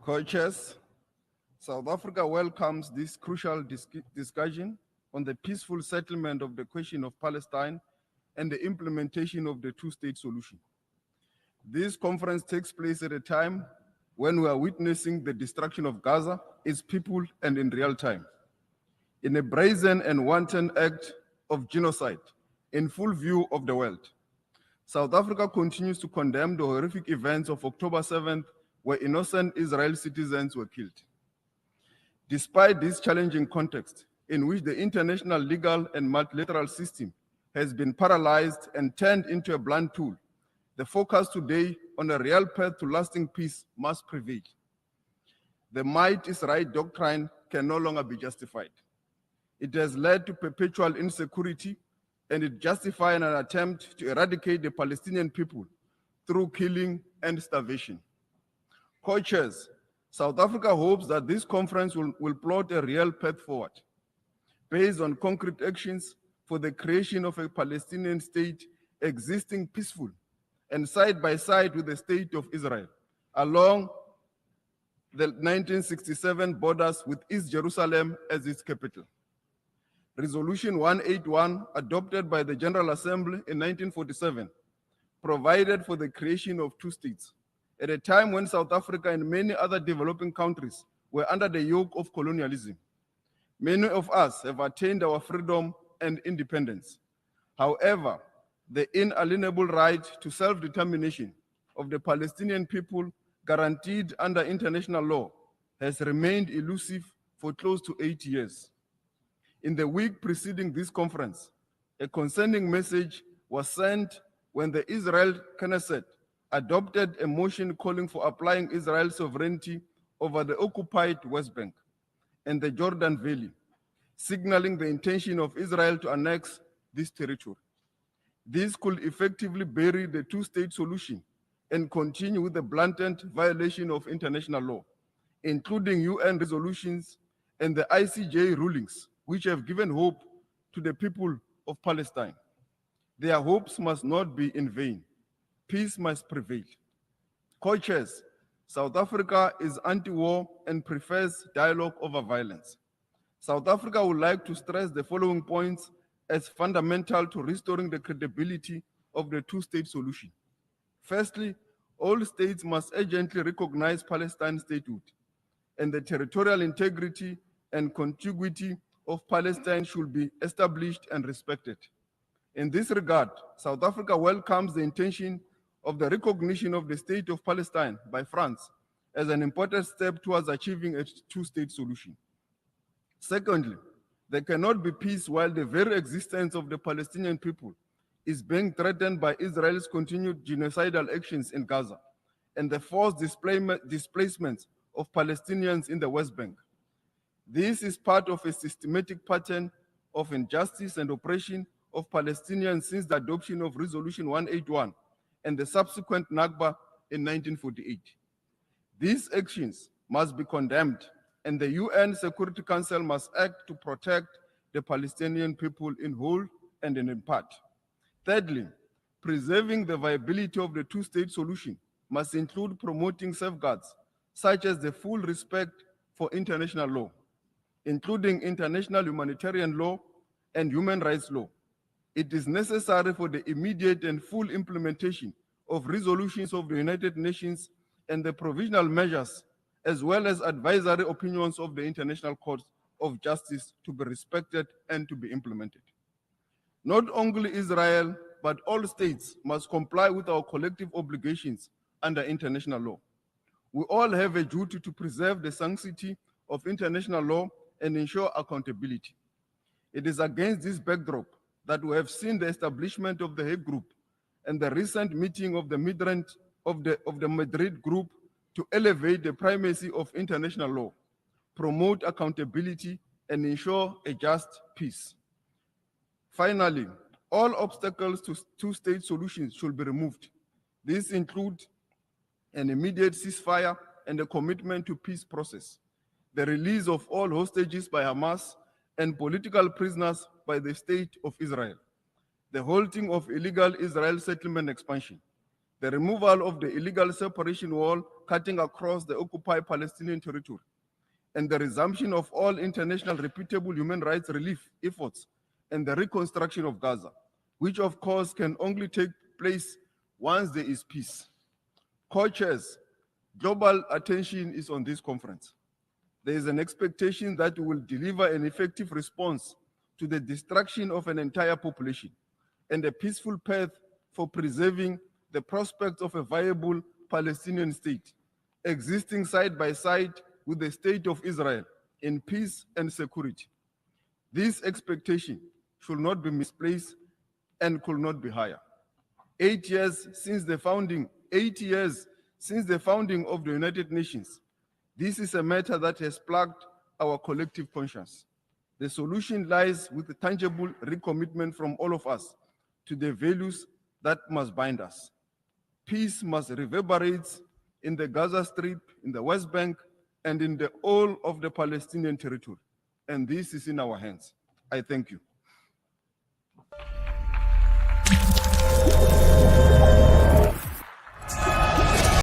Co-chairs, South Africa welcomes this crucial discussion on the peaceful settlement of the question of Palestine and the implementation of the two-state solution. This conference takes place at a time when we are witnessing the destruction of Gaza, its people, and in real time. In a brazen and wanton act of genocide in full view of the world, South Africa continues to condemn the horrific events of October 7th, where innocent Israeli citizens were killed. Despite this challenging context, in which the international legal and multilateral system has been paralyzed and turned into a blunt tool, the focus today on a real path to lasting peace must prevail. The might is right doctrine can no longer be justified. It has led to perpetual insecurity, and it justifies an attempt to eradicate the Palestinian people through killing and starvation. Co-chairs, South Africa hopes that this conference will plot a real path forward, based on concrete actions for the creation of a Palestinian state existing peaceful and side by side with the state of Israel, along the 1967 borders with East Jerusalem as its capital. Resolution 181, adopted by the General Assembly in 1947, provided for the creation of two states, at a time when South Africa and many other developing countries were under the yoke of colonialism. Many of us have attained our freedom and independence. However, the inalienable right to self-determination of the Palestinian people guaranteed under international law has remained elusive for close to 8 years. In the week preceding this conference, a concerning message was sent when the Israel Knesset adopted a motion calling for applying Israel's sovereignty over the occupied West Bank and the Jordan Valley, signaling the intention of Israel to annex this territory. This could effectively bury the two-state solution and continue with the blatant violation of international law, including UN resolutions and the ICJ rulings, which have given hope to the people of Palestine. Their hopes must not be in vain. Peace must prevail. Co-chairs, South Africa is anti-war and prefers dialogue over violence. South Africa would like to stress the following points as fundamental to restoring the credibility of the two-state solution. Firstly, all states must urgently recognize Palestine's statehood, and the territorial integrity and contiguity of Palestine should be established and respected. In this regard, South Africa welcomes the intention of the recognition of the state of Palestine by France as an important step towards achieving a two-state solution. Secondly, there cannot be peace while the very existence of the Palestinian people is being threatened by Israel's continued genocidal actions in Gaza and the forced displacement of Palestinians in the West Bank. This is part of a systematic pattern of injustice and oppression of Palestinians since the adoption of Resolution 181 and the subsequent Nakba in 1948. These actions must be condemned, and the UN Security Council must act to protect the Palestinian people in whole and in part. Thirdly, preserving the viability of the two-state solution must include promoting safeguards, such as the full respect for international law, including international humanitarian law and human rights law. It is necessary for the immediate and full implementation of resolutions of the United Nations and the provisional measures, as well as advisory opinions of the International Court of Justice, to be respected and to be implemented. Not only Israel, but all states must comply with our collective obligations under international law. We all have a duty to preserve the sanctity of international law and ensure accountability. It is against this backdrop that we have seen the establishment of the Hague Group and the recent meeting of the Madrid Group to elevate the primacy of international law, promote accountability, and ensure a just peace. Finally, all obstacles to two-state solutions should be removed. These include an immediate ceasefire and a commitment to peace process, the release of all hostages by Hamas and political prisoners by the State of Israel, the halting of illegal Israel settlement expansion, the removal of the illegal separation wall cutting across the occupied Palestinian territory, and the resumption of all international reputable human rights relief efforts and the reconstruction of Gaza, which of course can only take place once there is peace. Co-chairs, global attention is on this conference. There is an expectation that we will deliver an effective response to the destruction of an entire population and a peaceful path for preserving the prospects of a viable Palestinian state, existing side by side with the state of Israel in peace and security. This expectation should not be misplaced and could not be higher. 8 years since the founding of the United Nations, this is a matter that has plagued our collective conscience. The solution lies with a tangible recommitment from all of us to the values that must bind us. Peace must reverberate in the Gaza Strip, in the West Bank, and in the whole of the Palestinian territory. And this is in our hands. I thank you.